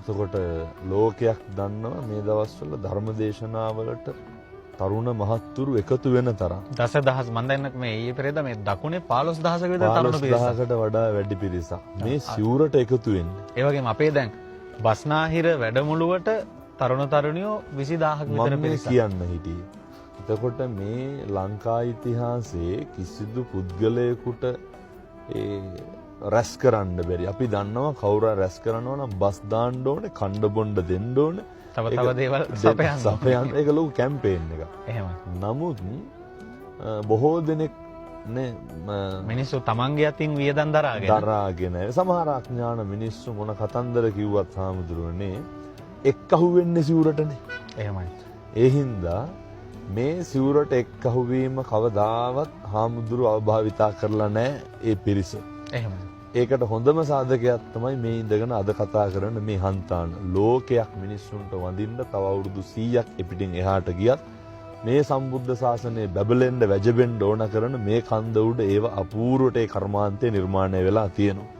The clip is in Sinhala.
එතකොට ලෝකයක් දන්නවා මේ දවස්වල ධර්ම දේශනාවලට තරුණ මහත්තුරු එකතු වෙන තරම්. දසදහස් මන් දැන් මේ ඊයේ පෙරේද මේ දකුණේ 15000ක විතර තරුණ පිරිසක්. 15000කට වඩා වැඩි පිරිසක් මේ සිවුරට එකතු වෙන්නේ. ඒ වගේම අපේ දැන් බස්නාහිර වැඩමුළුවට තරුණ තරුණියෝ 20000ක විතර පිරිසක්. කියන්න හිටියේ. එතකොට මේ ලංකා ඉතිහාසයේ කිසිදු පුද්ගලයෙකුට ඒ රැස් කරන්න බැරි. අපි දන්නවා කවුරු රැස් කරනවා නම් බස් දාන්න ඕනේ, කණ්ඩ බොණ්ඩ දෙන්න ඕනේ. තව දේවල් සපයන්න. ඒක ලොකු කැම්පේන් එකක්. එහෙමයි. නමුත් බොහෝ දෙනෙක් මිනිස්සු තමන්ගේ අතින් වියදම් දරාගෙන සමහර අඥාන මිනිස්සු මොන කතන්දර කිව්වත් හාමුදුරුවනේ එක්කහුව වෙන්නේ සිවුරටනේ. එහෙමයි. ඒ හින්දා මේ සිවුරට එක්කහුවීම කවදාවත් හාමුදුරුව අවභාවිතා කරලා නැහැ ඒ පිරිස. එහෙමයි. ඒකට හොඳම සාධකයක් තමයි මේ ඉඳගෙන අද කතා කරන මේ හන්තාන. ලෝකයක් මිනිස්සුන්ට වඳින්න තව අවුරුදු 100ක් එපිටින් එහාට ගියත් මේ සම්බුද්ධ ශාසනය බැබලෙන්න වැජබෙන්න ඕන කරන මේ කන්ද උඩ ඒව අපූර්වට ඒ කර්මාන්තය නිර්මාණය වෙලා තියෙනවා.